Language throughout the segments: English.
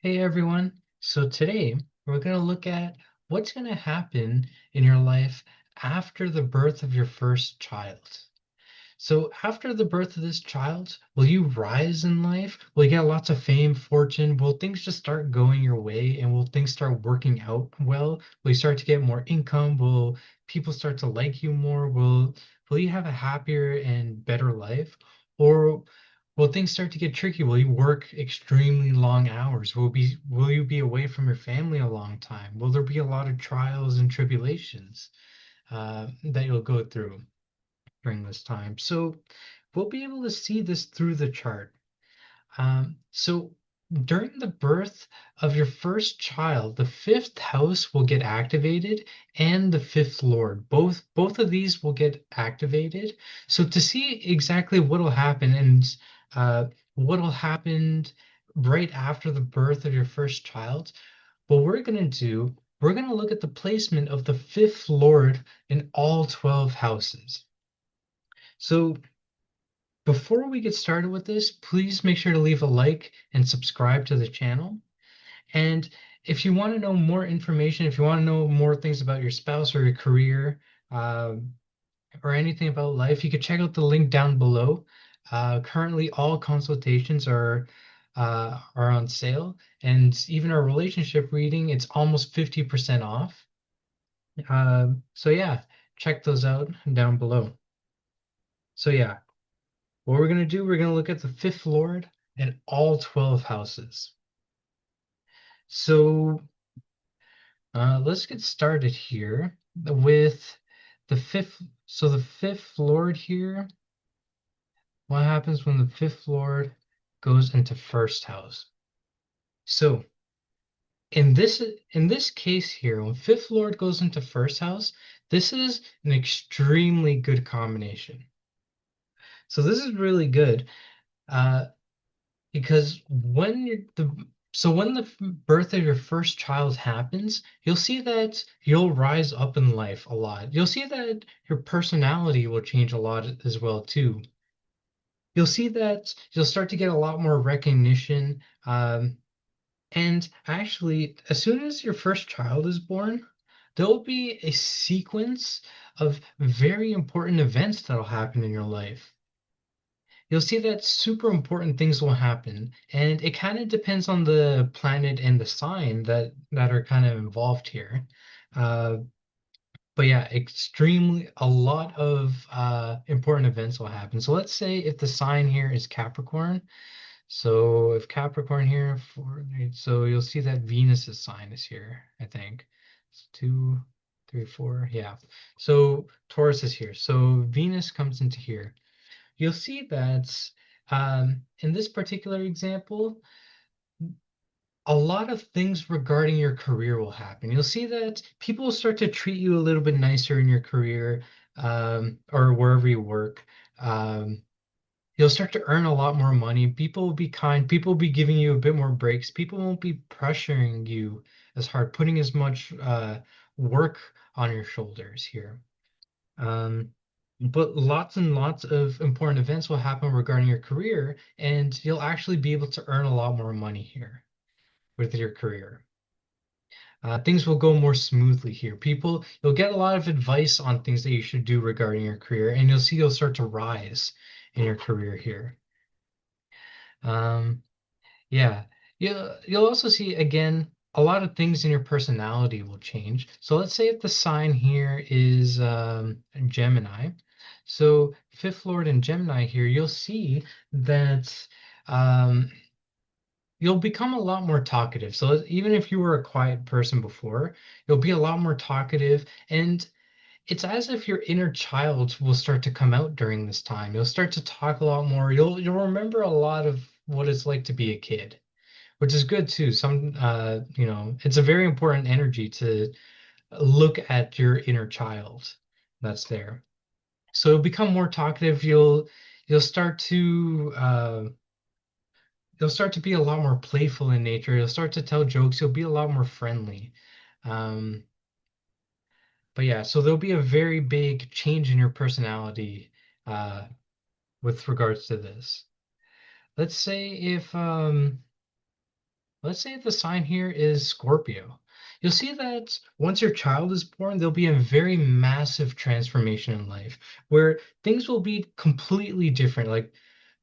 Hey everyone. So today we're going to look at what's going to happen in your life after the birth of your first child. So after the birth of this child, will you rise in life? Will you get lots of fame, fortune? Will things just start going your way and will things start working out well? Will you start to get more income? Will people start to like you more? Will you have a happier and better life? Or will things start to get tricky? Will you work extremely long hours? Will you be away from your family a long time? Will there be a lot of trials and tribulations that you'll go through during this time? So we'll be able to see this through the chart. So during the birth of your first child, the fifth house will get activated and the fifth lord. Both of these will get activated. So to see exactly what will happen and uh, what will happen right after the birth of your first child, what we're going to do, we're going to look at the placement of the fifth lord in all 12 houses. So before we get started with this, please make sure to leave a like and subscribe to the channel. And if you want to know more information, if you want to know more things about your spouse or your career, um, or anything about life, you can check out the link down below. Currently, all consultations are on sale, and even our relationship reading, it's almost 50% off. So yeah, check those out down below. So yeah, what we're going to do, we're going to look at the fifth lord and all 12 houses. So let's get started here with the fifth. So the fifth lord here, what happens when the fifth lord goes into first house? So in this case here, when fifth lord goes into first house, this is an extremely good combination. So this is really good. Uh, because when the birth of your first child happens, you'll see that you'll rise up in life a lot. You'll see that your personality will change a lot as well too. You'll see that you'll start to get a lot more recognition. And actually, as soon as your first child is born, there will be a sequence of very important events that'll happen in your life. You'll see that super important things will happen, and it kind of depends on the planet and the sign that are kind of involved here. Uh, but yeah, extremely a lot of important events will happen. So let's say if the sign here is Capricorn, so if Capricorn here so you'll see that Venus's sign is here, I think. It's two, three, four, yeah. So Taurus is here. So Venus comes into here. You'll see that in this particular example, a lot of things regarding your career will happen. You'll see that people will start to treat you a little bit nicer in your career, or wherever you work. Um, you'll start to earn a lot more money. People will be kind. People will be giving you a bit more breaks. People won't be pressuring you as hard, putting as much work on your shoulders here. Um, but lots and lots of important events will happen regarding your career, and you'll actually be able to earn a lot more money here with your career. Things will go more smoothly here. You'll get a lot of advice on things that you should do regarding your career, and you'll see you'll start to rise in your career here. Um, yeah, you'll also see again a lot of things in your personality will change. So let's say if the sign here is Gemini, so fifth lord in Gemini here, you'll see that um, you'll become a lot more talkative. So even if you were a quiet person before, you'll be a lot more talkative, and it's as if your inner child will start to come out during this time. You'll start to talk a lot more. You'll remember a lot of what it's like to be a kid, which is good too. It's a very important energy to look at your inner child that's there. So you'll become more talkative. You'll start to be a lot more playful in nature. You'll start to tell jokes. You'll be a lot more friendly. Um, but yeah, so there'll be a very big change in your personality uh, with regards to this. Let's say if Let's say the sign here is Scorpio. You'll see that once your child is born, there'll be a very massive transformation in life where things will be completely different. Like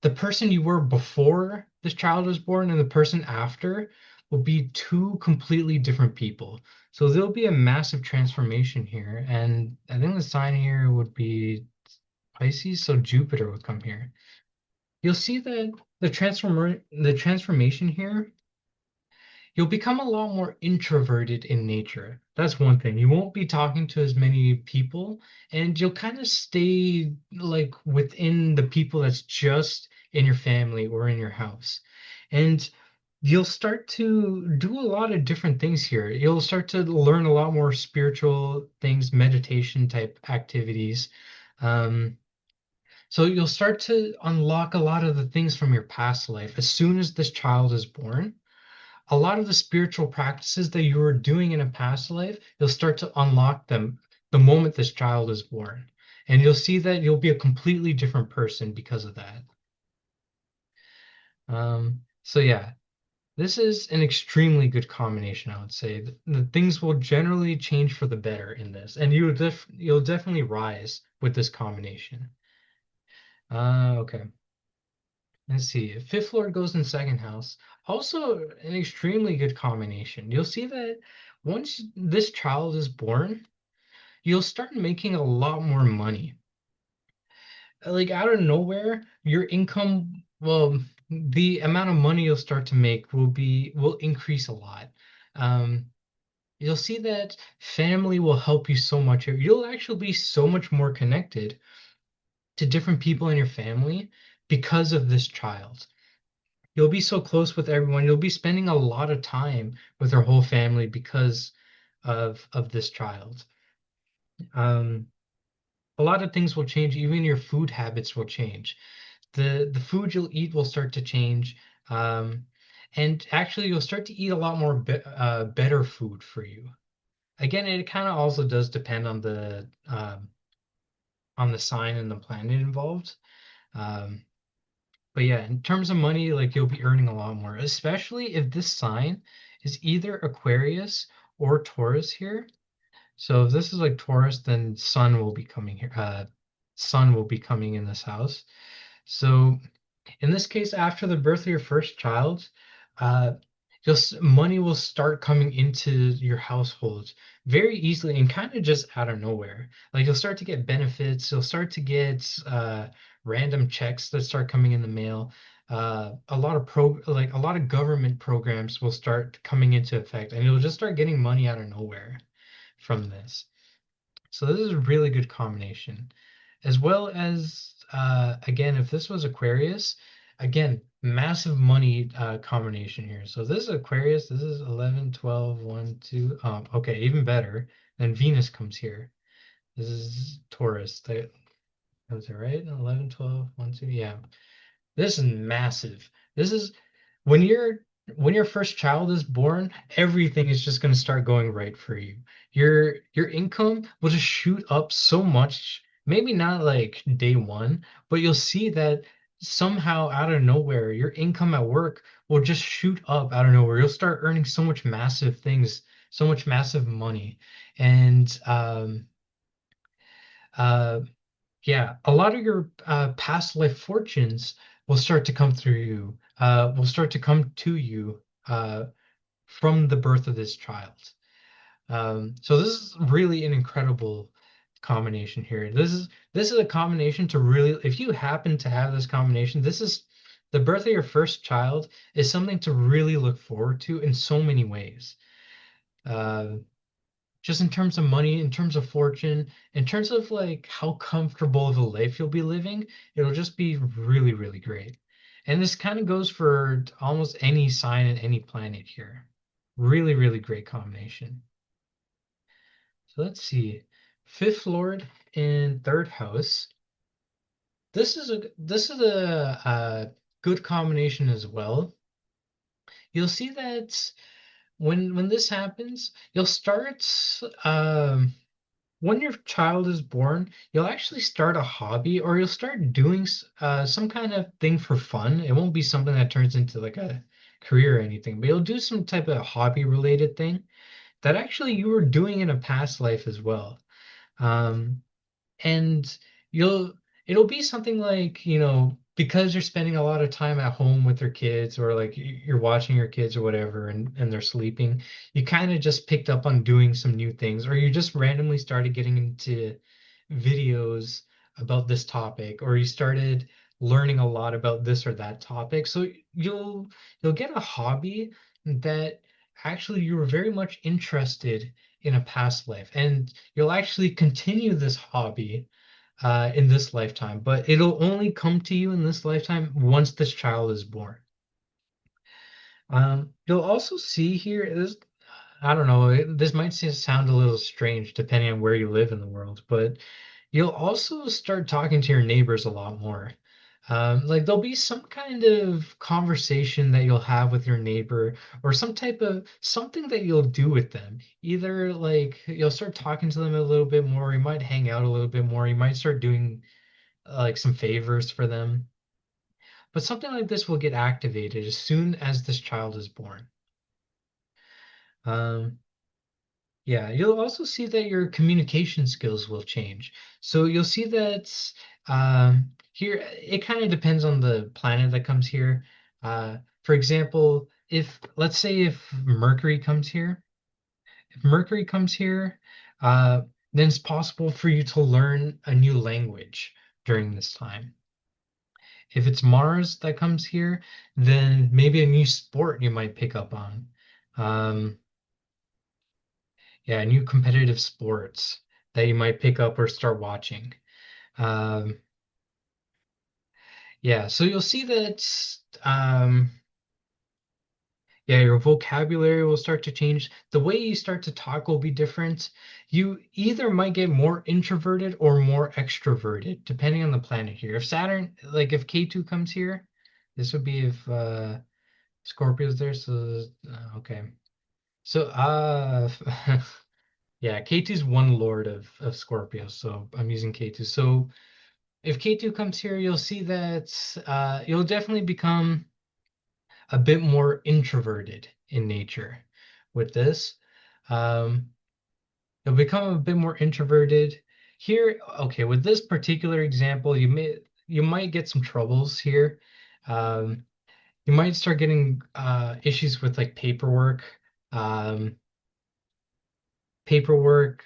the person you were before this child was born and the person after will be two completely different people. So there'll be a massive transformation here. And I think the sign here would be Pisces, so Jupiter would come here. You'll see that the transformation here, you'll become a lot more introverted in nature. That's one thing. You won't be talking to as many people, and you'll kind of stay like within the people that's just in your family or in your house. And you'll start to do a lot of different things here. You'll start to learn a lot more spiritual things, meditation type activities. Um, so you'll start to unlock a lot of the things from your past life as soon as this child is born. A lot of the spiritual practices that you were doing in a past life, you'll start to unlock them the moment this child is born. And you'll see that you'll be a completely different person because of that. So yeah, this is an extremely good combination, I would say. The things will generally change for the better in this, and you'll definitely rise with this combination. Okay. Let's see. Fifth Lord goes in second house. Also, an extremely good combination. You'll see that once this child is born, you'll start making a lot more money. Like out of nowhere, your income, well, the amount of money you'll start to make will increase a lot. Um, you'll see that family will help you so much. You'll actually be so much more connected to different people in your family because of this child. You'll be so close with everyone. You'll be spending a lot of time with your whole family because of this child. Um, a lot of things will change. Even your food habits will change. The food you'll eat will start to change. Um, and actually, you'll start to eat a lot more better food for you. Again, it kind of also does depend on the sign and the planet involved. Um, But yeah, in terms of money, like you'll be earning a lot more, especially if this sign is either Aquarius or Taurus here. So if this is like Taurus, then Sun will be coming here. Sun will be coming in this house. So in this case, after the birth of your first child, uh, just money will start coming into your household very easily and kind of just out of nowhere. Like you'll start to get benefits, you'll start to get random checks that start coming in the mail. A lot of government programs will start coming into effect, and you'll just start getting money out of nowhere from this. So this is a really good combination. As well as, again, if this was Aquarius, again, massive money combination here. So this is Aquarius, this is 11, 12, 1, 2. Okay, even better. Then Venus comes here. This is Taurus. Was it right? 11, 12, 1, 2. Yeah. This is massive. This is when your first child is born, everything is just going to start going right for you. Your income will just shoot up so much. Maybe not like day one, but you'll see that somehow out of nowhere, your income at work will just shoot up out of nowhere. You'll start earning so much massive things, so much massive money. And uh, yeah, a lot of your past life fortunes will start to come through you, will start to come to you from the birth of this child. So this is really an incredible combination here. This is a combination to really, if you happen to have this combination, this is the birth of your first child is something to really look forward to in so many ways. Uh, just in terms of money, in terms of fortune, in terms of like how comfortable of a life you'll be living, it'll just be really, really great. And this kind of goes for almost any sign and any planet here. Really, really great combination. So let's see. Fifth Lord in third house. This is a good combination as well. You'll see that when this happens, you'll start when your child is born, you'll actually start a hobby or you'll start doing some kind of thing for fun. It won't be something that turns into like a career or anything, but you'll do some type of hobby related thing that actually you were doing in a past life as well. Um, and you'll it'll be something like, because you're spending a lot of time at home with your kids, or like you're watching your kids or whatever, and they're sleeping, you kind of just picked up on doing some new things, or you just randomly started getting into videos about this topic, or you started learning a lot about this or that topic. So you'll get a hobby that actually you were very much interested in a past life, and you'll actually continue this hobby in this lifetime, but it'll only come to you in this lifetime once this child is born. You'll also see here this, I don't know, this might sound a little strange depending on where you live in the world, but you'll also start talking to your neighbors a lot more. Like there'll be some kind of conversation that you'll have with your neighbor, or some type of something that you'll do with them. Either like you'll start talking to them a little bit more, you might hang out a little bit more, you might start doing like some favors for them. But something like this will get activated as soon as this child is born. Um, Yeah, you'll also see that your communication skills will change. So you'll see that here it kind of depends on the planet that comes here. For example, if let's say if Mercury comes here, if Mercury comes here, uh, then it's possible for you to learn a new language during this time. If it's Mars that comes here, then maybe a new sport you might pick up on. Um, Yeah, new competitive sports that you might pick up or start watching. Um, yeah, so you'll see that yeah, your vocabulary will start to change. The way you start to talk will be different. You either might get more introverted or more extroverted, depending on the planet here. If Saturn, like if K2 comes here, this would be if Scorpio's there, so okay. So yeah, K2 is one lord of Scorpio, so I'm using K2. So if K2 comes here, you'll see that you'll definitely become a bit more introverted in nature with this. Um, you'll become a bit more introverted. Here, okay, with this particular example, you might get some troubles here. Um, you might start getting issues with like um, paperwork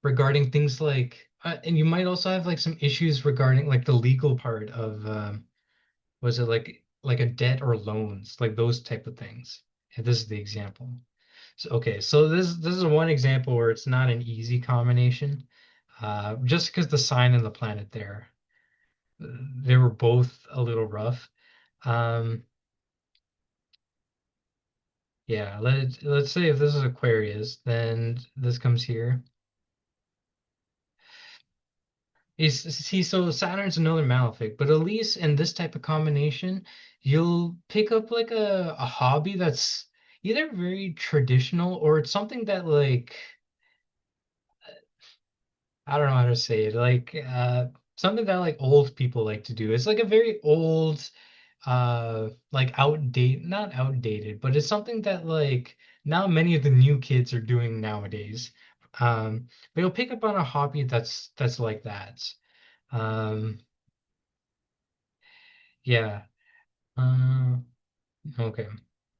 regarding things like and you might also have like some issues regarding like the legal part of was it like a debt or loans, like those type of things. And this is the example. So okay, so this is one example where it's not an easy combination. Just because the sign and the planet there, they were both a little rough. Um, yeah, let's say if this is Aquarius, then this comes here. See, so Saturn's another malefic, but at least in this type of combination, you'll pick up like a hobby that's either very traditional, or it's something that like I don't know how to say it, like something that like old people like to do. It's like a very old like outdated, not outdated, but it's something that like now many of the new kids are doing nowadays. But you'll pick up on a hobby that's like that. Um, yeah. Uh, okay.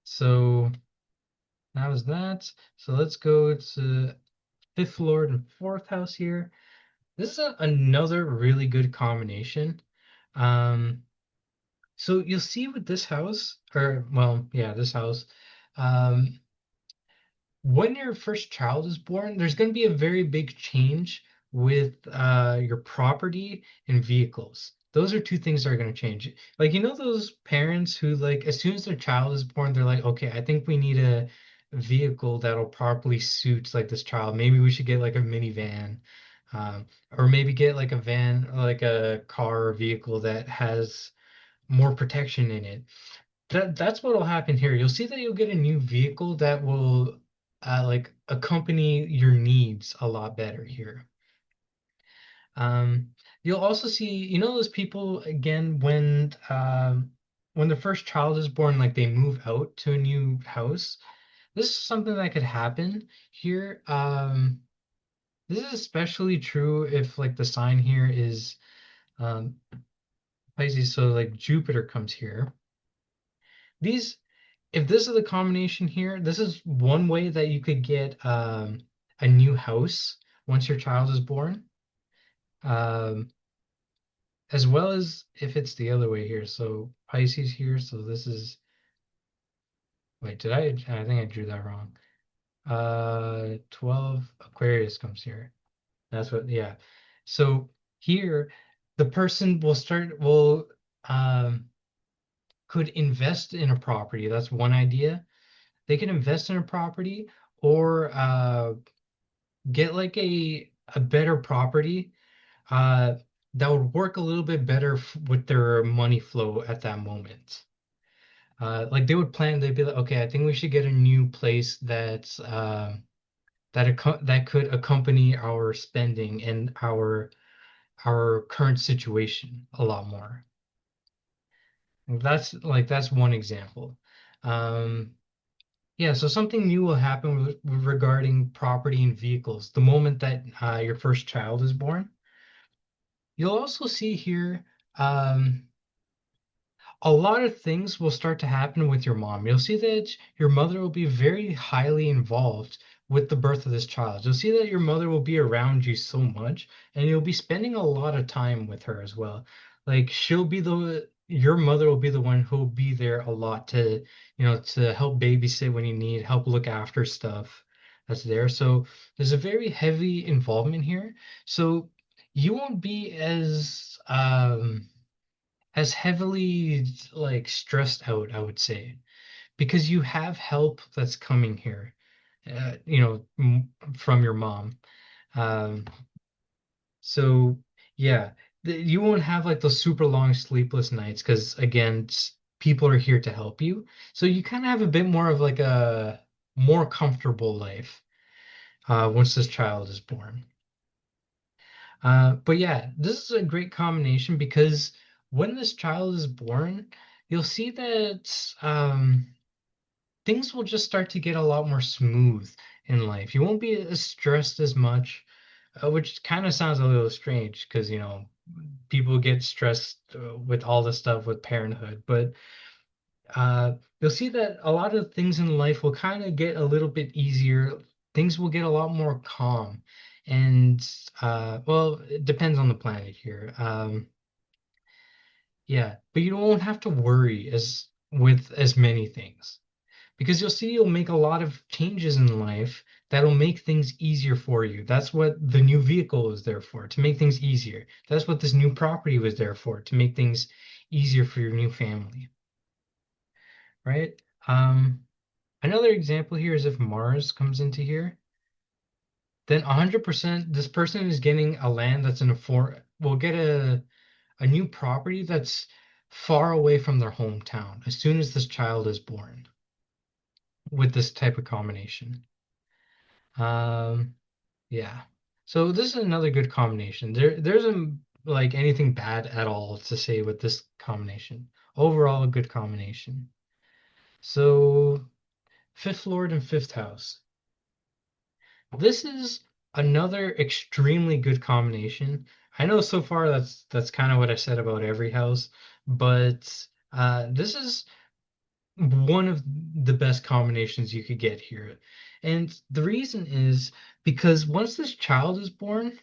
So that was that. So let's go to fifth lord and fourth house here. This is another really good combination. Um, so you'll see with this house, or well, yeah, this house, um, when your first child is born, there's going to be a very big change with your property and vehicles. Those are two things that are going to change. Like, those parents who, like, as soon as their child is born, they're like, okay, I think we need a vehicle that'll properly suit like this child. Maybe we should get like a minivan, or maybe get like a van, like a car or vehicle that has more protection in it. That's what will happen here. You'll see that you'll get a new vehicle that will like accompany your needs a lot better here. You'll also see, those people again when when the first child is born, like they move out to a new house. This is something that could happen here. This is especially true if like the sign here is um, Pisces, so like Jupiter comes here. These, if this is the combination here, this is one way that you could get a new house once your child is born. Um, as well as if it's the other way here. So Pisces here, so this is, wait, did I think I drew that wrong. 12 Aquarius comes here. That's what, yeah. So here, the person will um could invest in a property. That's one idea. They can invest in a property or get like a better property uh that would work a little bit better with their money flow at that moment. Like they would plan, they'd be like, okay, I think we should get a new place that could accompany our spending and our current situation a lot more. That's one example. Um, yeah, so something new will happen regarding property and vehicles the moment that your first child is born. You'll also see here a lot of things will start to happen with your mom. You'll see that your mother will be very highly involved with the birth of this child. You'll see that your mother will be around you so much, and you'll be spending a lot of time with her as well. Like your mother will be the one who'll be there a lot to, to help babysit when you need, help look after stuff that's there. So there's a very heavy involvement here. So you won't be as heavily like stressed out, I would say, because you have help that's coming here, from your mom. Um, so yeah, you won't have like those super long sleepless nights because again, people are here to help you. So you kind of have a bit more of like a more comfortable life once this child is born. But yeah, this is a great combination because when this child is born, you'll see that things will just start to get a lot more smooth in life. You won't be as stressed as much, which kind of sounds a little strange because, people get stressed with all the stuff with parenthood. But you'll see that a lot of things in life will kind of get a little bit easier. Things will get a lot more calm. And well, it depends on the planet here. Yeah, but you won't have to worry as many things because you'll see you'll make a lot of changes in life that'll make things easier for you. That's what the new vehicle is there for, to make things easier. That's what this new property was there for, to make things easier for your new family, right? Um, Another example here is if Mars comes into here, then 100% this person is getting a land that's in a will get a new property that's far away from their hometown as soon as this child is born with this type of combination. Um, yeah. So this is another good combination. There isn't like anything bad at all to say with this combination. Overall, a good combination. So fifth lord and fifth house. This is another extremely good combination. I know so far that's kind of what I said about every house, but this is one of the best combinations you could get here. And the reason is because once this child is born,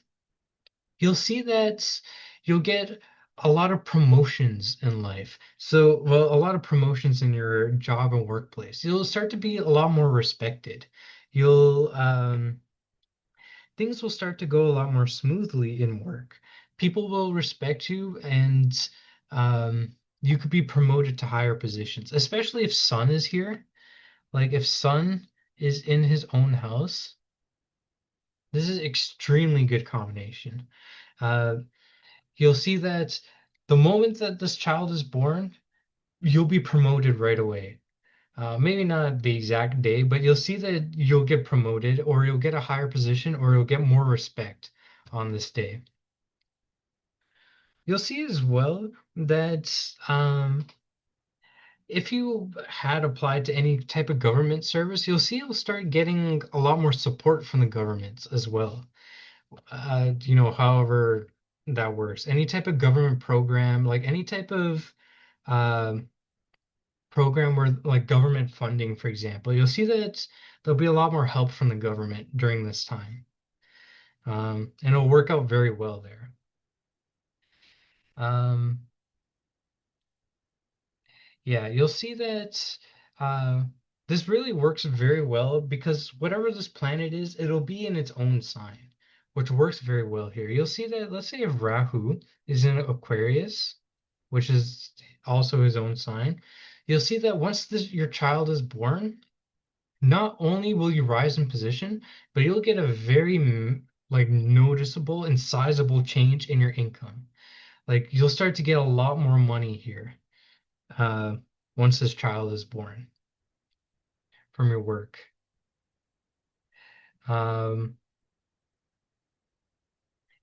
you'll see that you'll get a lot of promotions in life. So, well, a lot of promotions in your job and workplace. You'll start to be a lot more respected. You'll Things will start to go a lot more smoothly in work. People will respect you and you could be promoted to higher positions, especially if Sun is here. Like if Sun is in his own house, this is extremely good combination. Uh, you'll see that the moment that this child is born, you'll be promoted right away. Maybe not the exact day, but you'll see that you'll get promoted or you'll get a higher position or you'll get more respect on this day. You'll see as well that if you had applied to any type of government service, you'll see you'll start getting a lot more support from the governments as well. However that works. Any type of government program, like any type of um, program where like government funding, for example, you'll see that there'll be a lot more help from the government during this time. And it'll work out very well there. Um, Yeah, you'll see that uh, this really works very well because whatever this planet is, it'll be in its own sign, which works very well here. You'll see that, let's say if Rahu is in Aquarius, which is also his own sign, you'll see that once your child is born, not only will you rise in position, but you'll get a very like noticeable and sizable change in your income. Like you'll start to get a lot more money here uh, once this child is born from your work. Um,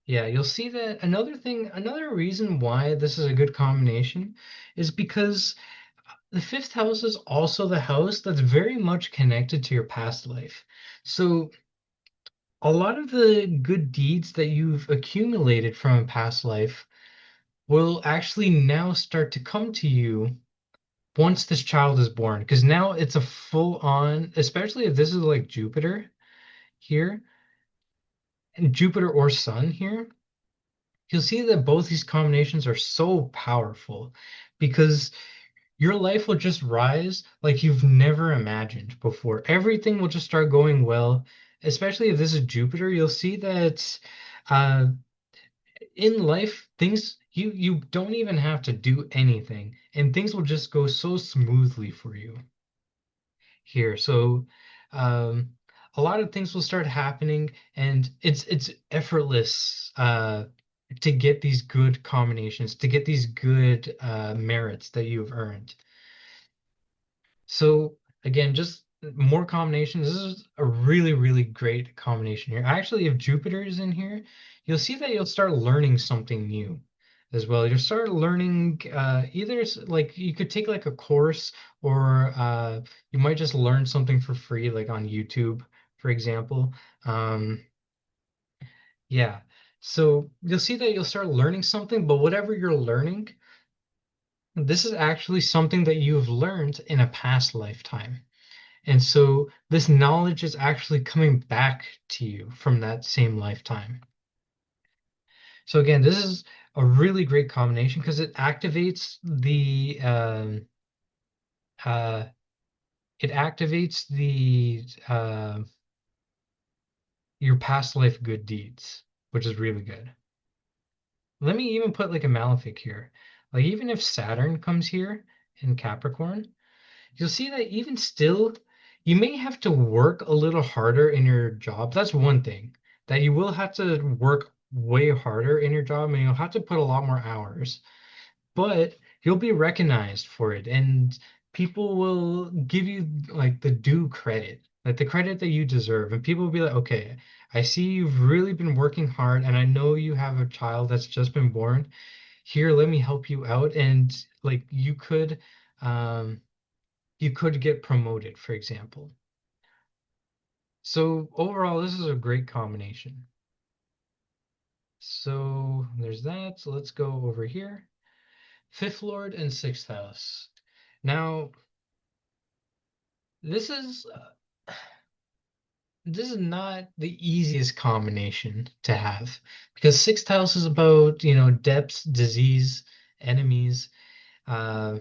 yeah, you'll see that another reason why this is a good combination is because the fifth house is also the house that's very much connected to your past life. So a lot of the good deeds that you've accumulated from a past life will actually now start to come to you once this child is born, because now it's a full on, especially if this is like Jupiter here, and Jupiter or Sun here, you'll see that both these combinations are so powerful because your life will just rise like you've never imagined before. Everything will just start going well, especially if this is Jupiter. You'll see that uh, in life, things you don't even have to do anything, and things will just go so smoothly for you here. So um, a lot of things will start happening, and it's effortless to get these good combinations, to get these good merits that you've earned. So again, just more combinations. This is a really, really great combination here. Actually, if Jupiter is in here, you'll see that you'll start learning something new as well. You'll start learning either like you could take like a course or you might just learn something for free, like on YouTube, for example. Um, yeah. So you'll see that you'll start learning something, but whatever you're learning, this is actually something that you've learned in a past lifetime. And so this knowledge is actually coming back to you from that same lifetime. So again, this is a really great combination because uh, it activates the your past life good deeds, which is really good. Let me even put like a malefic here. Like even if Saturn comes here in Capricorn, you'll see that even still, you may have to work a little harder in your job. That's one thing that you will have to work way harder in your job and you'll have to put a lot more hours, but you'll be recognized for it and people will give you like the due credit, like the credit that you deserve. And people will be like, okay, I see you've really been working hard and I know you have a child that's just been born. Here, let me help you out. And like um, you could get promoted, for example. So overall, this is a great combination. So there's that. So let's go over here. Fifth Lord and sixth house. Now, this is this is not the easiest combination to have because sixth house is about, depths, disease, enemies, uh,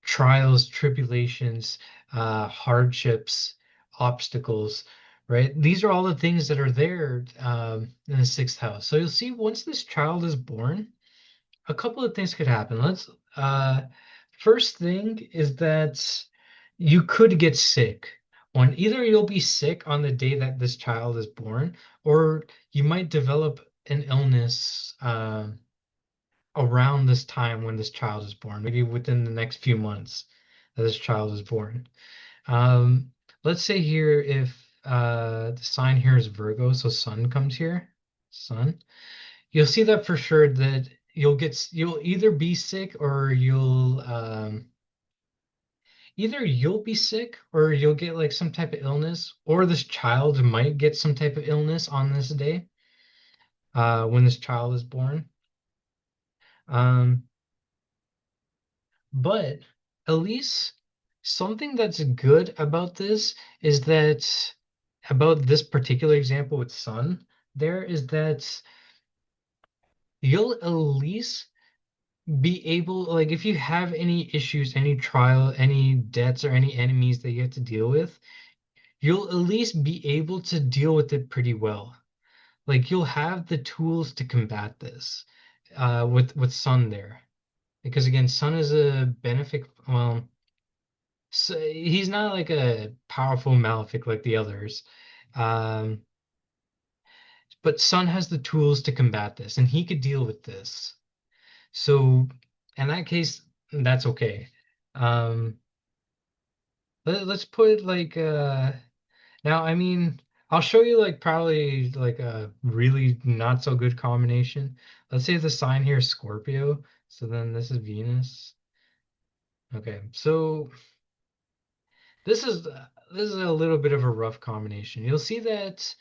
trials, tribulations, hardships, obstacles, right? These are all the things that are there in the sixth house. So you'll see once this child is born, a couple of things could happen. Uh, First thing is that you could get sick. On either you'll be sick on the day that this child is born, or you might develop an illness around this time when this child is born, maybe within the next few months that this child is born. Um, let's say here if the sign here is Virgo, so Sun comes here, Sun, you'll see that for sure that you'll either be sick or either you'll be sick or you'll get like some type of illness, or this child might get some type of illness on this day, when this child is born. Um, but at least something that's good about this is that about this particular example with sun, there is that you'll at least be able, like, if you have any issues, any trial, any debts, or any enemies that you have to deal with, you'll at least be able to deal with it pretty well. Like you'll have the tools to combat this, with Sun there, because again, Sun is a benefic. Well, so he's not like a powerful malefic like the others, um, but Sun has the tools to combat this, and he could deal with this. So in that case, that's okay. Um, let's put like now, I mean, I'll show you like probably like a really not so good combination. Let's say the sign here is Scorpio, so then this is Venus. Okay, so this is this is a little bit of a rough combination. You'll see that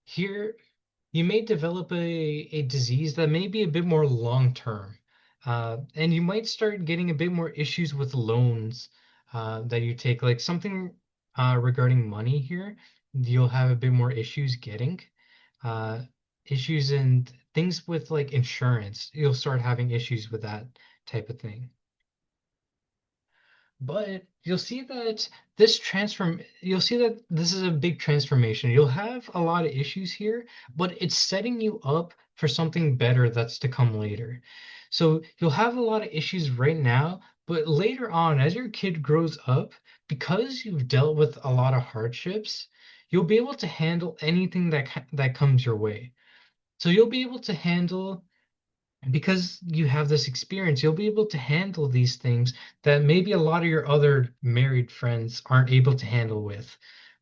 here you may develop a disease that may be a bit more long term. And you might start getting a bit more issues with loans that you take, like something regarding money here. You'll have a bit more issues getting uh, issues and things with like insurance. You'll start having issues with that type of thing. But you'll see that this is a big transformation. You'll have a lot of issues here, but it's setting you up for something better that's to come later. So you'll have a lot of issues right now, but later on, as your kid grows up, because you've dealt with a lot of hardships, you'll be able to handle anything that comes your way. So you'll be able to handle because you have this experience, you'll be able to handle these things that maybe a lot of your other married friends aren't able to handle with,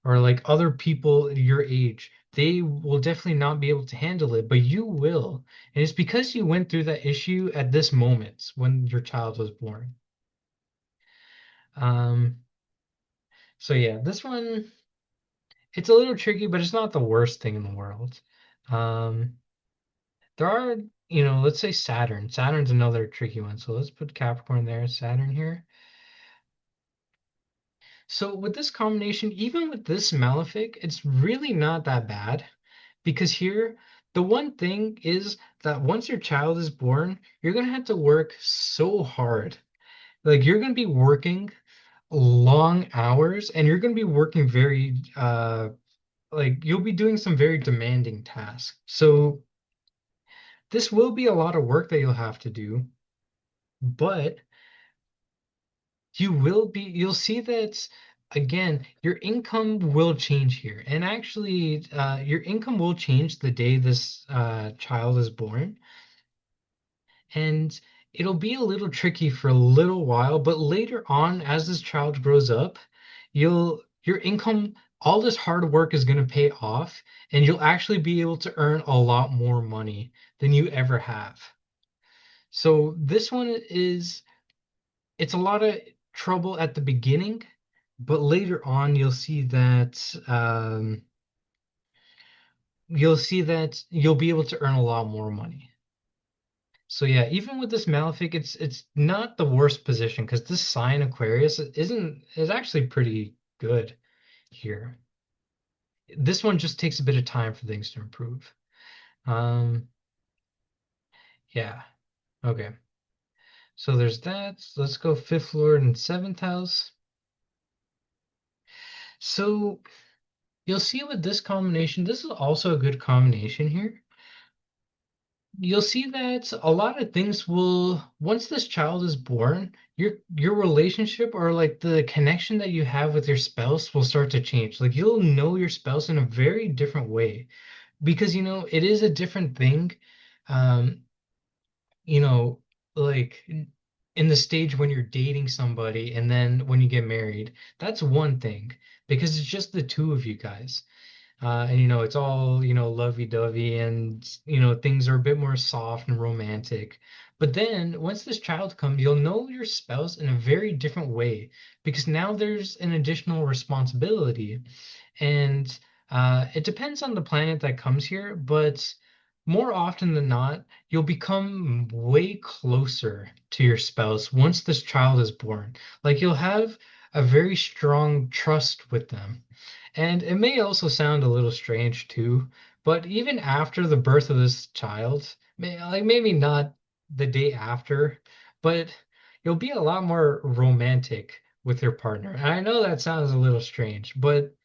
or like other people your age. They will definitely not be able to handle it, but you will. And it's because you went through that issue at this moment when your child was born. Um, so yeah, this one, it's a little tricky, but it's not the worst thing in the world. Um, there are, let's say Saturn. Saturn's another tricky one. So let's put Capricorn there, Saturn here. So with this combination, even with this malefic, it's really not that bad because here, the one thing is that once your child is born, you're gonna have to work so hard. Like you're gonna be working long hours and you're gonna be working very like you'll be doing some very demanding tasks. So this will be a lot of work that you'll have to do, but you'll see that again, your income will change here. And actually, your income will change the day this child is born. And it'll be a little tricky for a little while, but later on, as this child grows up, your income, all this hard work is going to pay off, and you'll actually be able to earn a lot more money than you ever have. So this one is it's a lot of trouble at the beginning, but later on you'll see that you'll be able to earn a lot more money. So yeah, even with this Malefic, it's not the worst position because this sign Aquarius is actually pretty good here. This one just takes a bit of time for things to improve. Um, yeah. Okay. So there's that. So let's go fifth lord and seventh house. So you'll see with this combination, this is also a good combination here. You'll see that a lot of things will, once this child is born, your relationship or like the connection that you have with your spouse will start to change. Like you'll know your spouse in a very different way because it is a different thing. Um, you know, like in the stage when you're dating somebody and then when you get married, that's one thing because it's just the two of you guys. And it's all lovey-dovey and things are a bit more soft and romantic. But then once this child comes, you'll know your spouse in a very different way because now there's an additional responsibility. And it depends on the planet that comes here, but more often than not, you'll become way closer to your spouse once this child is born. Like you'll have a very strong trust with them. And it may also sound a little strange too, but even after the birth of this child, like maybe not the day after, but you'll be a lot more romantic with your partner. And I know that sounds a little strange, but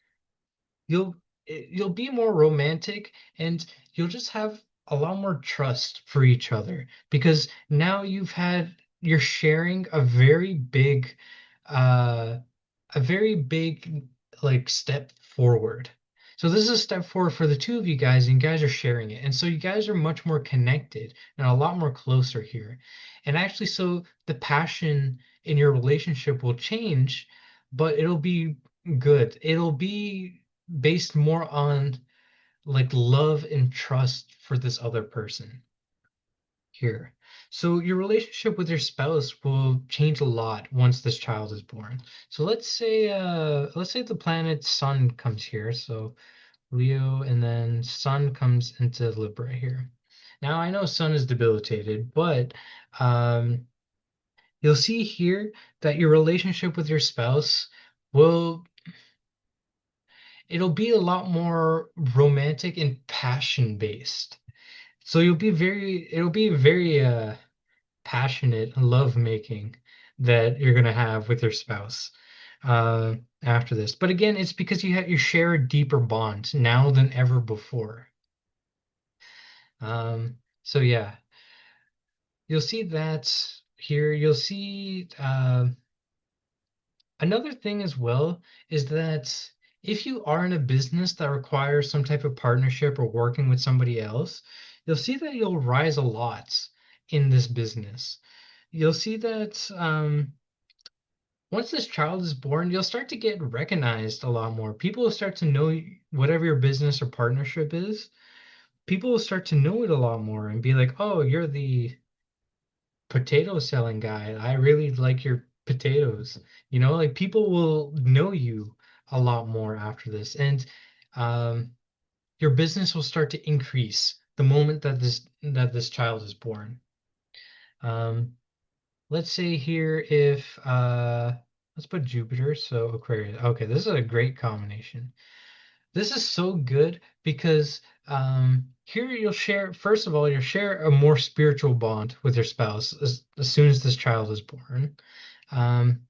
you'll you'll be more romantic and you'll just have a lot more trust for each other because now you're sharing uh a very big like step forward. So this is a step forward for the two of you guys, and you guys are sharing it. And so you guys are much more connected and a lot more closer here. And actually, so the passion in your relationship will change, but it'll be good. It'll be based more on like love and trust for this other person here. So your relationship with your spouse will change a lot once this child is born. So let's say the planet Sun comes here. So Leo and then Sun comes into Libra here. Now I know Sun is debilitated, but um you'll see here that your relationship with your spouse will it'll be a lot more romantic and passion based. So it'll be very passionate love making that you're gonna have with your spouse uh, after this. But again, it's because you share a deeper bond now than ever before. So yeah, you'll see that here. You'll see another thing as well is that if you are in a business that requires some type of partnership or working with somebody else, you'll see that you'll rise a lot in this business. You'll see that once this child is born, you'll start to get recognized a lot more. People will start to know whatever your business or partnership is. People will start to know it a lot more and be like, "Oh, you're the potato selling guy. I really like your potatoes." You know, like people will know you a lot more after this, and um, your business will start to increase the moment that this child is born. Um, let's say here if let's put Jupiter, so Aquarius. Okay, this is a great combination. This is so good because here you'll share, first of all, you'll share a more spiritual bond with your spouse as soon as this child is born. Um,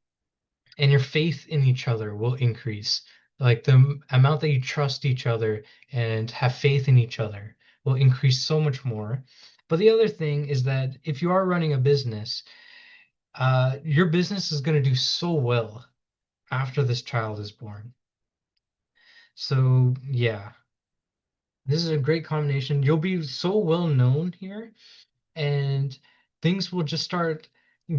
and your faith in each other will increase. Like the amount that you trust each other and have faith in each other will increase so much more. But the other thing is that if you are running a business, your business is going to do so well after this child is born. So yeah, this is a great combination. You'll be so well known here, and things will just start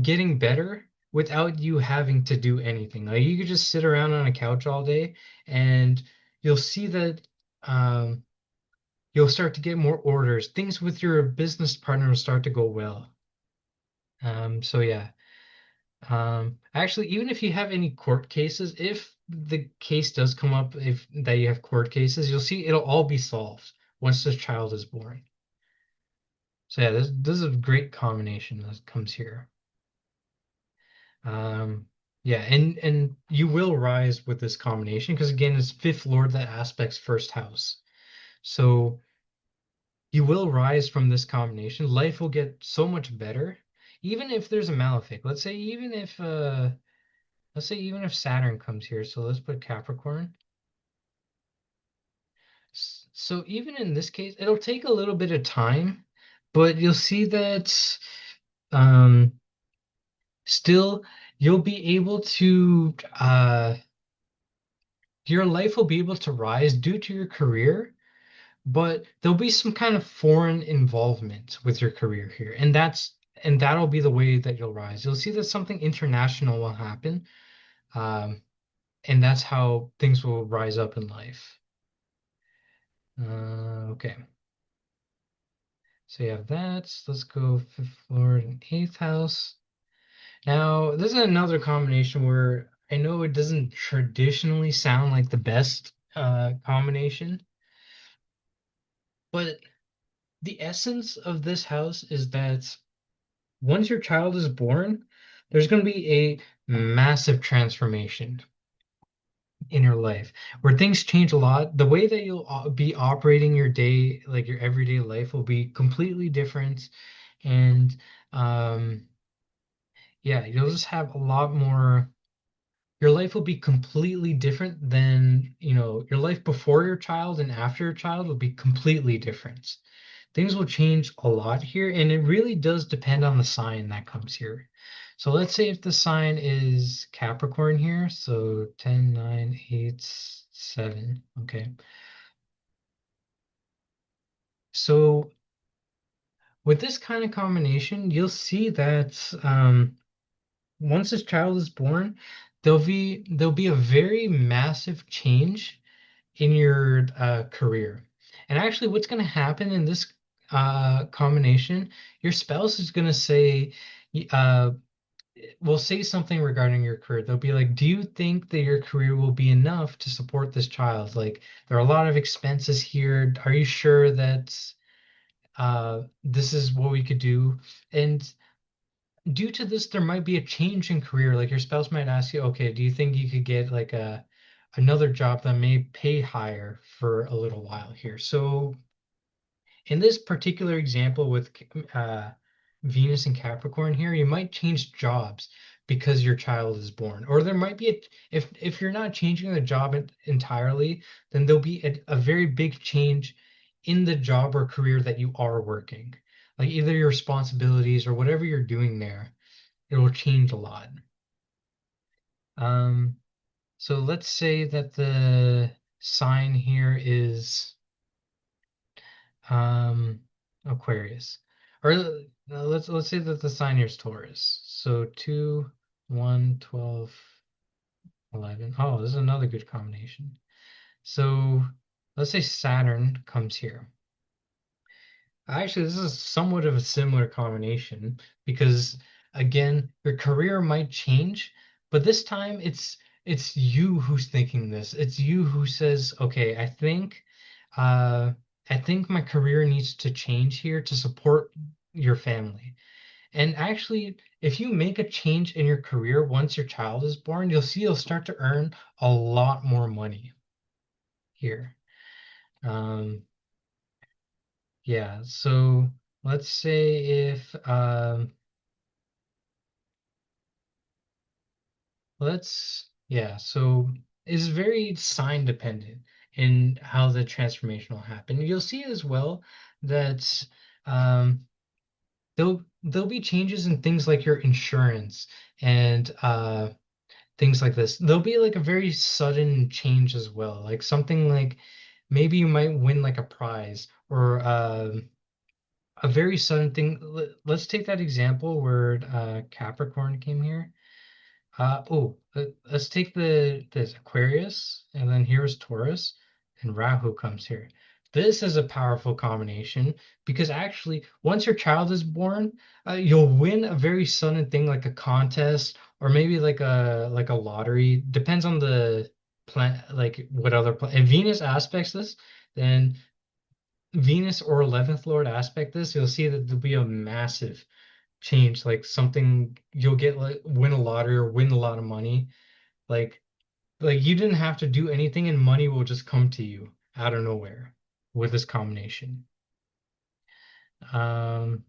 getting better without you having to do anything. Like you could just sit around on a couch all day, and you'll see that um, you'll start to get more orders. Things with your business partner will start to go well. So yeah. Actually, even if you have any court cases, if the case does come up, if that you have court cases, you'll see it'll all be solved once this child is born. So yeah, this is a great combination that comes here. Um, yeah, and you will rise with this combination because again, it's fifth lord that aspects first house. So you will rise from this combination. Life will get so much better, even if there's a malefic. Let's say even if Saturn comes here. So let's put Capricorn. So even in this case, it'll take a little bit of time, but you'll see that um, still you'll be able to your life will be able to rise due to your career, but there'll be some kind of foreign involvement with your career here, and that'll be the way that you'll rise. You'll see that something international will happen, um, and that's how things will rise up in life. Okay. So you have that. Let's go fifth lord and eighth house. Now, this is another combination where I know it doesn't traditionally sound like the best combination, but the essence of this house is that once your child is born, there's going to be a massive transformation in your life where things change a lot. The way that you'll be operating your day, like your everyday life, will be completely different. And um, yeah, you'll just have a lot more. Your life will be completely different than, your life before your child and after your child will be completely different. Things will change a lot here, and it really does depend on the sign that comes here. So let's say if the sign is Capricorn here, so 10, 9, 8, 7. Okay. So with this kind of combination, you'll see that once this child is born, there'll be a very massive change in your career. And actually, what's going to happen in this combination, your spouse is going to say, uh, will say something regarding your career. They'll be like, "Do you think that your career will be enough to support this child? Like, there are a lot of expenses here. Are you sure that this is what we could do?" And due to this, there might be a change in career. Like your spouse might ask you, "Okay, do you think you could get like another job that may pay higher for a little while here?" So in this particular example with Venus and Capricorn here, you might change jobs because your child is born, or there might be if you're not changing the job entirely, then there'll be a very big change in the job or career that you are working, like either your responsibilities or whatever you're doing there, it will change a lot. Um, so let's say that the sign here is um, Aquarius. Or let's say that the sign here is Taurus. So 2, 1, 12, 11. Oh, this is another good combination. So let's say Saturn comes here. Actually, this is somewhat of a similar combination because again, your career might change, but this time it's you who's thinking this. It's you who says, "Okay, uh I think my career needs to change here to support your family." And actually, if you make a change in your career once your child is born, you'll see you'll start to earn a lot more money here. Um, yeah, so let's say if yeah, so it's very sign dependent in how the transformation will happen. You'll see as well that um, there'll be changes in things like your insurance and things like this. There'll be like a very sudden change as well, like something like maybe you might win like a prize or a very sudden thing. Let's take that example where Capricorn came here. Let's take this Aquarius, and then here's Taurus, and Rahu comes here. This is a powerful combination because actually, once your child is born, you'll win a very sudden thing like a contest or maybe like a lottery. Depends on the plan, like what other plan. If Venus aspects this, then Venus or 11th Lord aspect this, you'll see that there'll be a massive change, like something you'll get like win a lottery or win a lot of money. Like like you didn't have to do anything and money will just come to you out of nowhere with this combination. Um,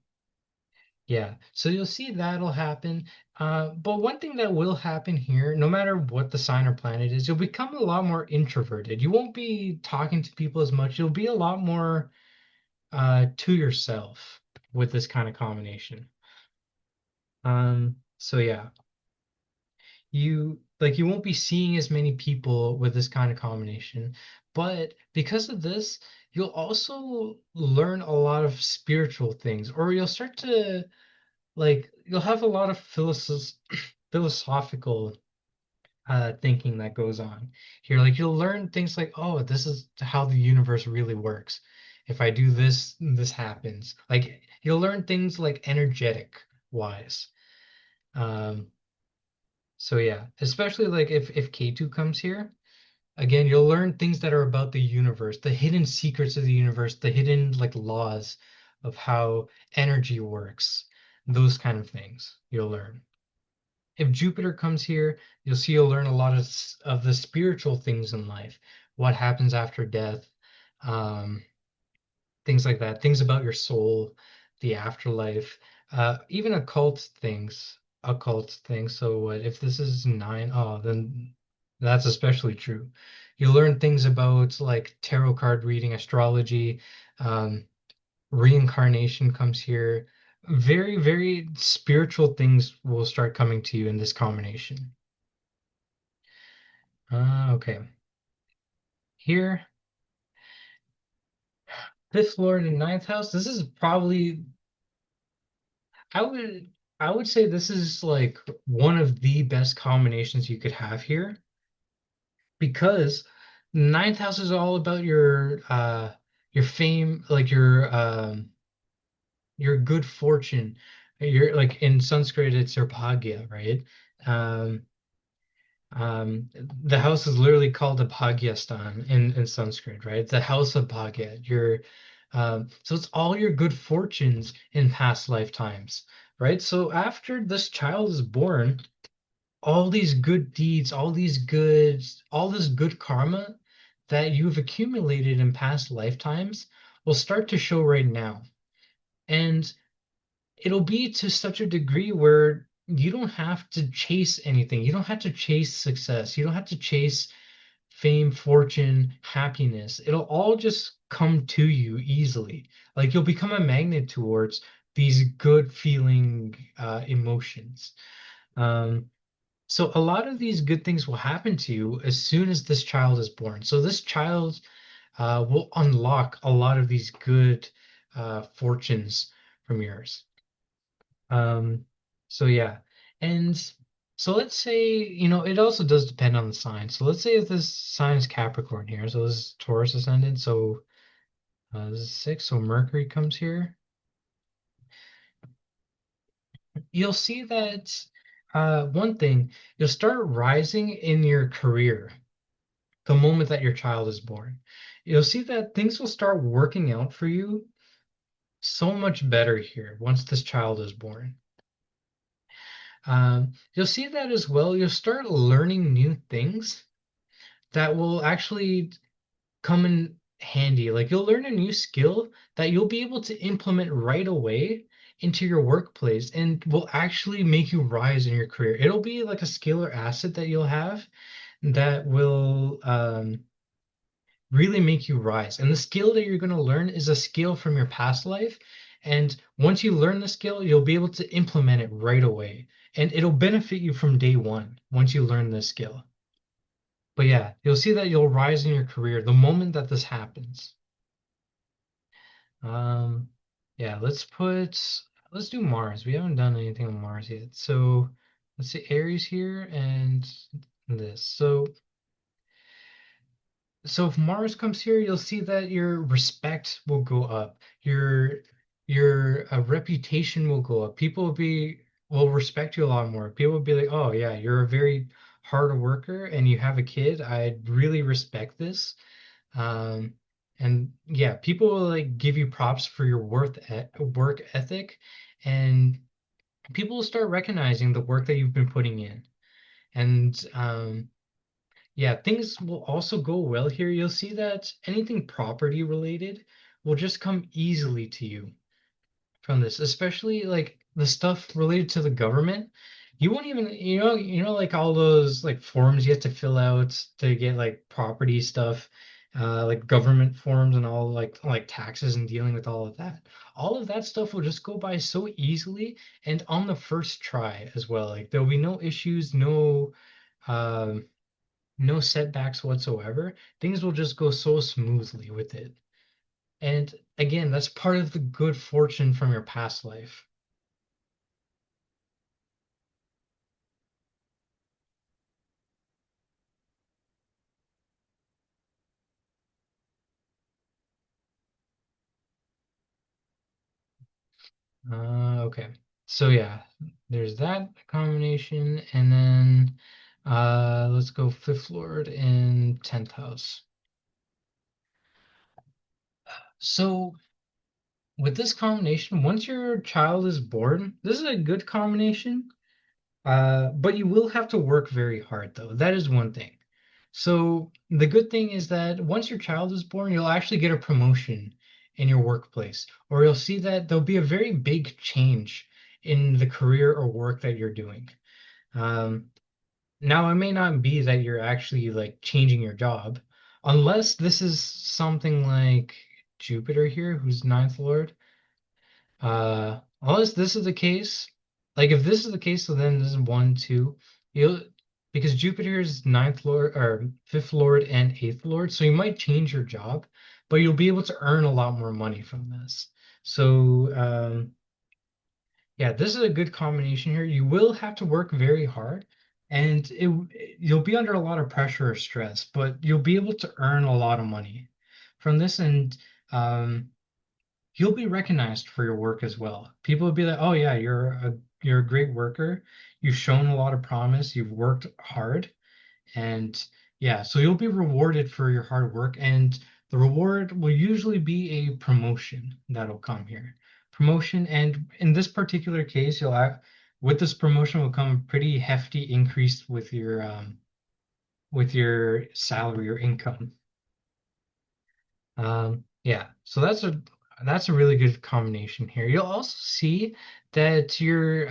yeah, so you'll see that'll happen. But one thing that will happen here, no matter what the sign or planet is, you'll become a lot more introverted. You won't be talking to people as much. You'll be a lot more to yourself with this kind of combination. So yeah, you won't be seeing as many people with this kind of combination, but because of this, you'll also learn a lot of spiritual things, or you'll start to you'll have a lot of philosophical thinking that goes on here. Like you'll learn things like, oh, this is how the universe really works. If I do this, this happens. Like you'll learn things like energetic wise. Um, so yeah, especially like if K2 comes here, again, you'll learn things that are about the universe, the hidden secrets of the universe, the hidden like laws of how energy works, those kind of things you'll learn. If Jupiter comes here, you'll learn a lot of the spiritual things in life, what happens after death, um, things like that, things about your soul, the afterlife, even occult things. So what if this is nine? Oh, then that's especially true. You learn things about like tarot card reading, astrology, um, reincarnation comes here. Very, very spiritual things will start coming to you in this combination. Okay. Here, fifth lord and ninth house. This is probably I would I would say this is like one of the best combinations you could have here because ninth house is all about your fame, like your good fortune. Your like in Sanskrit it's your bhagya, right? Um Um, the house is literally called a Bhagyastan in Sanskrit, right? The house of Bhagya. So it's all your good fortunes in past lifetimes, right? So after this child is born, all these good deeds, all this good karma that you've accumulated in past lifetimes will start to show right now. And it'll be to such a degree where you don't have to chase anything. You don't have to chase success. You don't have to chase fame, fortune, happiness. It'll all just come to you easily. Like you'll become a magnet towards these good feeling emotions. Um, so a lot of these good things will happen to you as soon as this child is born. So this child will unlock a lot of these good fortunes from yours. Um, so yeah. And so let's say, it also does depend on the sign. So let's say if this sign is Capricorn here, so this is Taurus ascendant, so this is six, so Mercury comes here. You'll see that one thing, you'll start rising in your career the moment that your child is born. You'll see that things will start working out for you so much better here once this child is born. You'll see that as well. You'll start learning new things that will actually come in handy. Like you'll learn a new skill that you'll be able to implement right away into your workplace and will actually make you rise in your career. It'll be like a skill or asset that you'll have that will really make you rise. And the skill that you're going to learn is a skill from your past life. And once you learn the skill, you'll be able to implement it right away. And it'll benefit you from day one once you learn this skill. But yeah, you'll see that you'll rise in your career the moment that this happens. Um, yeah, let's do Mars. We haven't done anything on Mars yet. So let's say Aries here and this. So if Mars comes here, you'll see that your respect will go up. Your reputation will go up. People will respect you a lot more. People will be like, "Oh yeah, you're a very hard worker and you have a kid. I really respect this." Um, and yeah, people will like give you props for your work ethic, and people will start recognizing the work that you've been putting in. And yeah, things will also go well here. You'll see that anything property related will just come easily to you from this, especially like the stuff related to the government. You won't even, like all those like forms you have to fill out to get like property stuff, like government forms and all like taxes and dealing with all of that. All of that stuff will just go by so easily and on the first try as well. Like there'll be no issues, um, no setbacks whatsoever. Things will just go so smoothly with it. And again, that's part of the good fortune from your past life. Okay. So yeah, there's that combination, and then let's go fifth lord in 10th house. So with this combination, once your child is born, this is a good combination. But you will have to work very hard, though. That is one thing. So the good thing is that once your child is born, you'll actually get a promotion in your workplace, or you'll see that there'll be a very big change in the career or work that you're doing. Um, Now, it may not be that you're actually like changing your job, unless this is something like Jupiter here, who's ninth lord. Unless this is the case, like if this is the case, so then this is one, two. You'll because Jupiter is ninth lord or fifth lord and eighth lord, so you might change your job, but you'll be able to earn a lot more money from this. So yeah, this is a good combination here. You will have to work very hard, and you'll be under a lot of pressure or stress, but you'll be able to earn a lot of money from this, and um, you'll be recognized for your work as well. People will be like, "Oh yeah, you're a great worker. You've shown a lot of promise. You've worked hard." And yeah, so you'll be rewarded for your hard work, and the reward will usually be a promotion that'll come here. Promotion, and in this particular case, with this promotion will come a pretty hefty increase with your salary or income. Yeah, so that's a really good combination here. You'll also see that your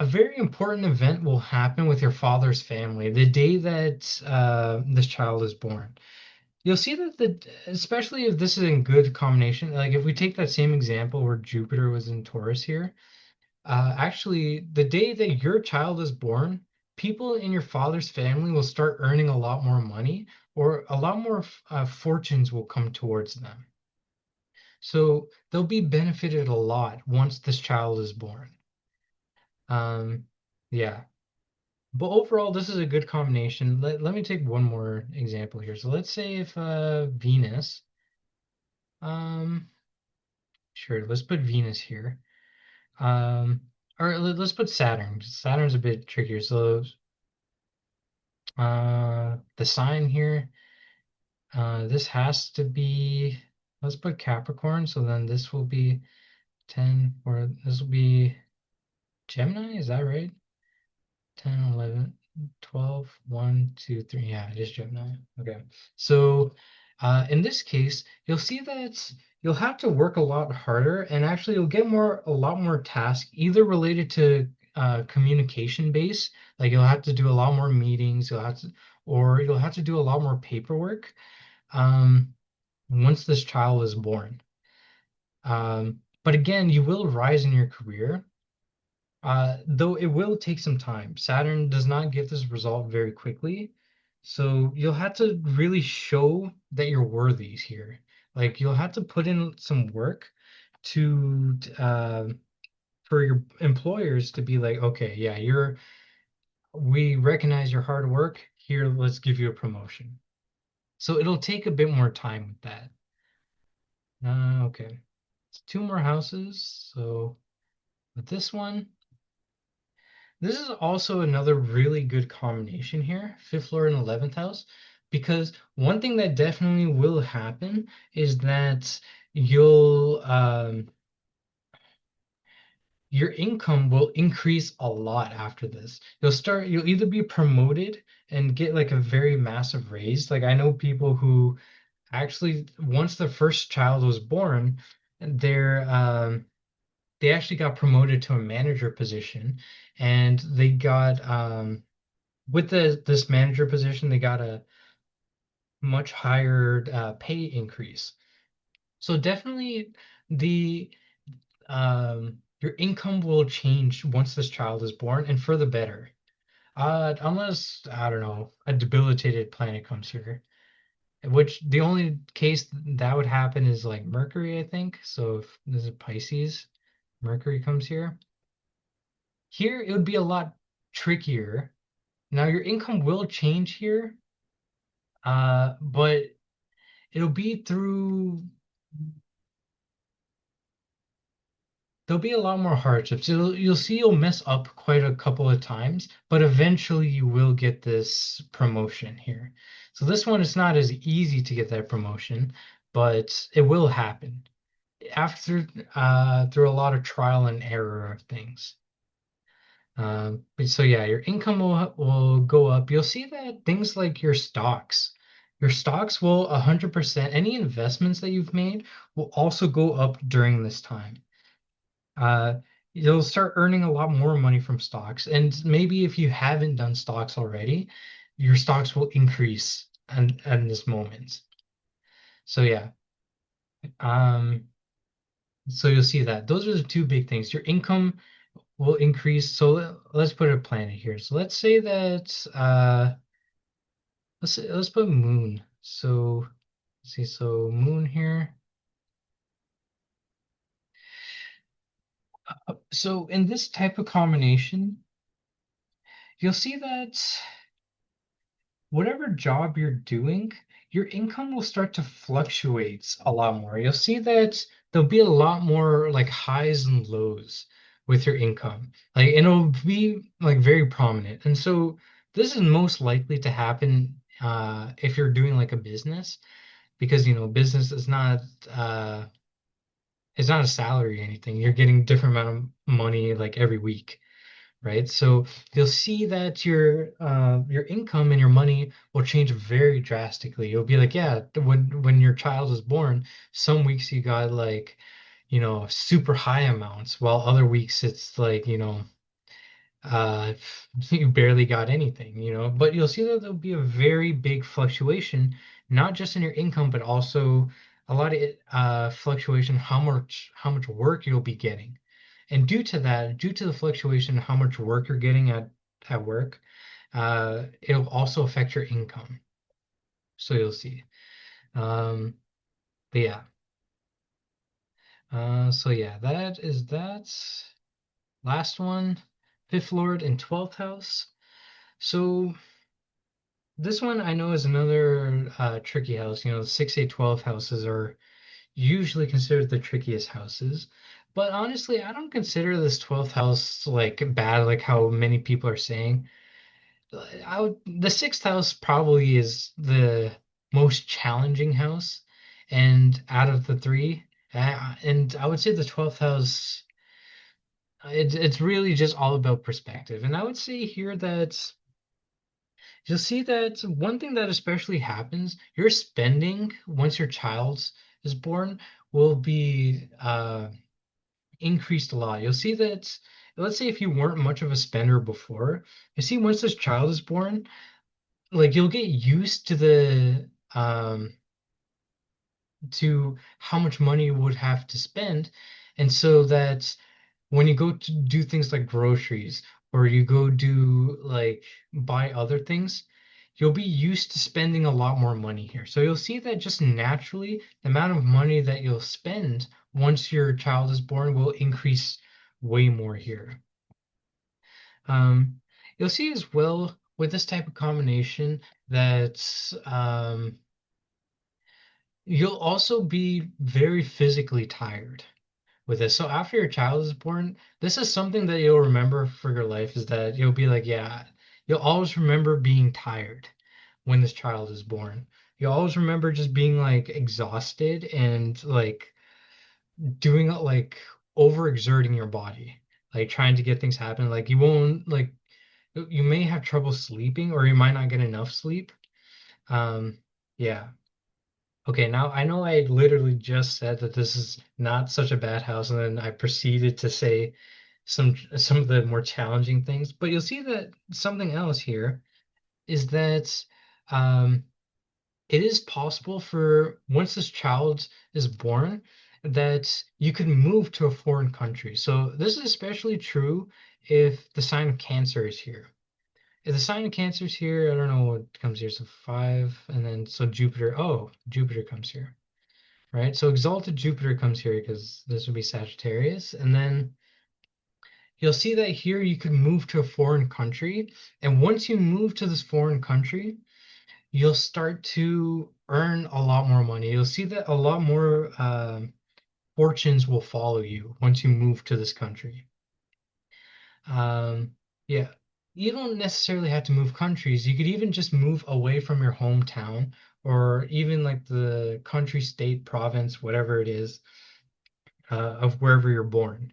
a very important event will happen with your father's family the day that this child is born. You'll see that especially if this is in good combination, like if we take that same example where Jupiter was in Taurus here, actually the day that your child is born, people in your father's family will start earning a lot more money, or a lot more fortunes will come towards them. So they'll be benefited a lot once this child is born. Um, yeah. But overall, this is a good combination. Let me take one more example here. So let's say if Venus, um, sure, let's put Venus here. Um, or let's put Saturn. Saturn's a bit trickier. So the sign here, this has to be, let's put Capricorn. So then this will be 10, or this will be Gemini. Is that right? 10, 11, 12, 1, 2, 3. Yeah, it is Gemini. Okay. So in this case, you'll see that you'll have to work a lot harder, and actually you'll get a lot more tasks, either related to communication base, like you'll have to do a lot more meetings, or you'll have to do a lot more paperwork um, once this child is born. But again, you will rise in your career, though it will take some time. Saturn does not give this result very quickly, so you'll have to really show that you're worthy here. Like you'll have to put in some work to for your employers to be like, okay, yeah, we recognize your hard work. Here, let's give you a promotion. So it'll take a bit more time with that. Okay, it's two more houses. So with this one. This is also another really good combination here, fifth floor and 11th house, because one thing that definitely will happen is that you'll your income will increase a lot after this. You'll either be promoted and get like a very massive raise. Like I know people who actually once the first child was born, they're they actually got promoted to a manager position, and they got with this manager position, they got a much higher pay increase. So definitely the your income will change once this child is born, and for the better. Unless, I don't know, a debilitated planet comes here, which the only case that would happen is like Mercury, I think. So if this is Pisces, Mercury comes here. Here it would be a lot trickier. Now your income will change here, but it'll be through there'll be a lot more hardships. You'll see you'll mess up quite a couple of times, but eventually you will get this promotion here. So this one is not as easy to get that promotion, but it will happen after through a lot of trial and error of things. But so yeah, your income will go up. You'll see that things like your stocks will 100%, any investments that you've made will also go up during this time. Uh, you'll start earning a lot more money from stocks, and maybe if you haven't done stocks already, your stocks will increase and this moment. So yeah, um, so you'll see that those are the two big things. Your income will increase. So let's put a planet here. So let's say that let's put moon. So let's see, so moon here. So in this type of combination, you'll see that whatever job you're doing, your income will start to fluctuate a lot more. You'll see that there'll be a lot more like highs and lows with your income. Like it'll be like very prominent. And so this is most likely to happen if you're doing like a business because business is not uh it's not a salary or anything. You're getting different amount of money like every week, right? So you'll see that your income and your money will change very drastically. You'll be like, yeah, when your child is born, some weeks you got like, super high amounts, while other weeks it's like, uh, you barely got anything, But you'll see that there'll be a very big fluctuation, not just in your income, but also a lot of fluctuation how much work you'll be getting. And due to that, due to the fluctuation, how much work you're getting at work, it'll also affect your income. So you'll see. Um, but yeah. So yeah, that is that. Last one, fifth lord and 12th house. So this one I know is another tricky house. The 6, 8, 12 houses are usually considered the trickiest houses. But honestly, I don't consider this 12th house like bad, like how many people are saying. The sixth house probably is the most challenging house, and out of the three, and I would say the 12th house, it's really just all about perspective. And I would say here that you'll see that one thing that especially happens, your spending once your child is born will be increased a lot. You'll see that, let's say if you weren't much of a spender before, you see once this child is born, like you'll get used to how much money you would have to spend, and so that when you go to do things like groceries or you go do like buy other things, you'll be used to spending a lot more money here. So you'll see that just naturally the amount of money that you'll spend once your child is born will increase way more here. Um, you'll see as well with this type of combination that you'll also be very physically tired with this. So after your child is born, this is something that you'll remember for your life is that you'll be like, yeah, you'll always remember being tired when this child is born. You'll always remember just being like exhausted and like doing like overexerting your body, like trying to get things happen. Like you won't like you may have trouble sleeping or you might not get enough sleep. Um, yeah. Okay, now I know I literally just said that this is not such a bad house, and then I proceeded to say some of the more challenging things. But you'll see that something else here is that um, it is possible for once this child is born that you could move to a foreign country. So this is especially true if the sign of Cancer is here. If the sign of Cancer is here, I don't know what comes here. So five, and then so Jupiter. Oh, Jupiter comes here, right? So exalted Jupiter comes here because this would be Sagittarius. And then you'll see that here you could move to a foreign country. And once you move to this foreign country, you'll start to earn a lot more money. You'll see that a lot more. fortunes will follow you once you move to this country. Um, yeah, you don't necessarily have to move countries. You could even just move away from your hometown or even like the country, state, province, whatever it is, of wherever you're born.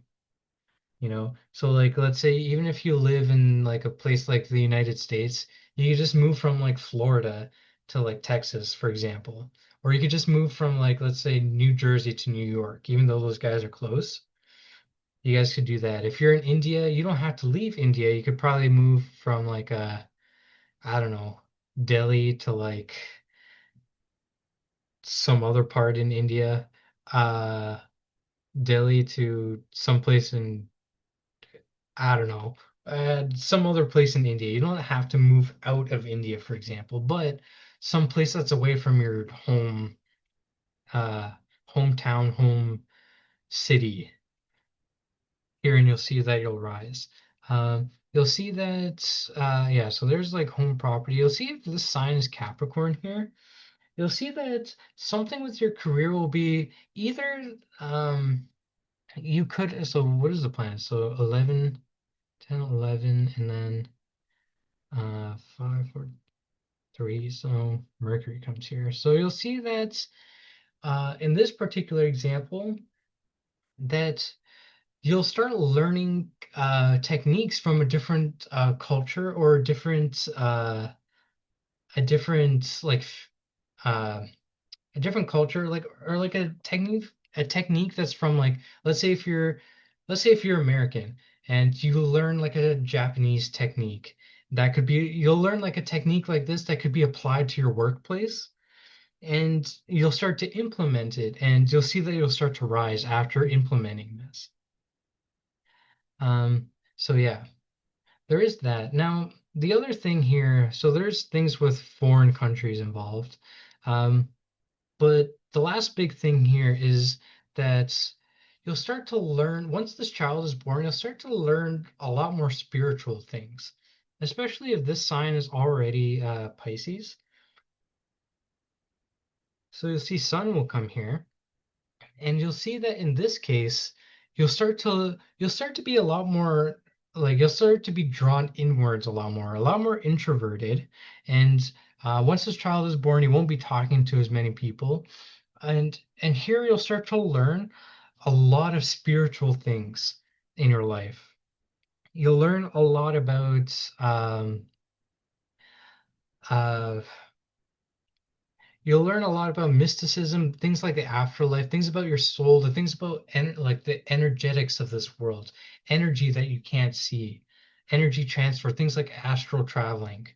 So like let's say even if you live in like a place like the United States, you could just move from like Florida to like Texas, for example. Or you could just move from like let's say New Jersey to New York, even though those guys are close. You guys could do that. If you're in India, you don't have to leave India. You could probably move from like I don't know, Delhi to like some other part in India. Uh Delhi to someplace in I don't know, some other place in India. You don't have to move out of India, for example, but some place that's away from your uh, hometown, home city. Here, and you'll see that you'll rise. You'll see that, yeah, so there's like home property. You'll see if this sign is Capricorn here. You'll see that something with your career will be either, you could, so what is the plan? So 11, 10, 11, and then 5, 4, 3. So Mercury comes here. So you'll see that in this particular example, that you'll start learning techniques from a different culture or a different like uh, a different culture, like or like a technique that's from like let's say if you're American and you learn like a Japanese technique that could be you'll learn like a technique like this that could be applied to your workplace and you'll start to implement it and you'll see that you'll start to rise after implementing this. Um, so yeah, there is that. Now, the other thing here, so there's things with foreign countries involved. Um, But the last big thing here is that you'll start to learn, once this child is born, you'll start to learn a lot more spiritual things, especially if this sign is already Pisces. So you'll see Sun will come here, and you'll see that in this case, you'll start to be a lot more like you'll start to be drawn inwards a lot more introverted. And once this child is born, he won't be talking to as many people. And here you'll start to learn a lot of spiritual things in your life. You'll learn a lot about uh, you'll learn a lot about mysticism, things like the afterlife, things about your soul, the things about like the energetics of this world, energy that you can't see, energy transfer, things like astral traveling,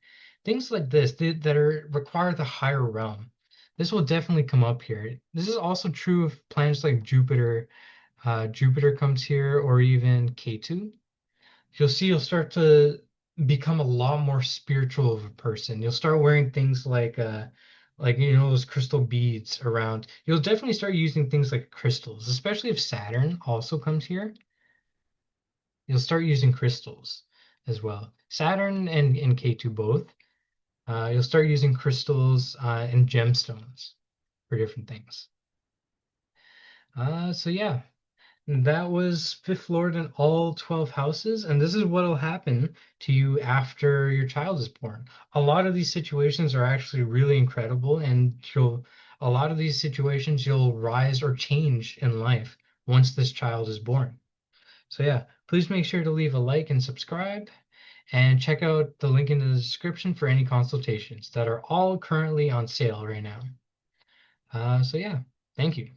things like this that are require the higher realm. This will definitely come up here. This is also true of planets like Jupiter. Jupiter comes here, or even K2. You'll see you'll start to become a lot more spiritual of a person. You'll start wearing things like those crystal beads around. You'll definitely start using things like crystals, especially if Saturn also comes here. You'll start using crystals as well. Saturn and K2 both. You'll start using crystals and gemstones for different things. So yeah, that was Fifth Lord in all 12 houses, and this is what will happen to you after your child is born. A lot of these situations are actually really incredible, and a lot of these situations you'll rise or change in life once this child is born. So yeah, please make sure to leave a like and subscribe, and check out the link in the description for any consultations that are all currently on sale right now. So yeah, thank you.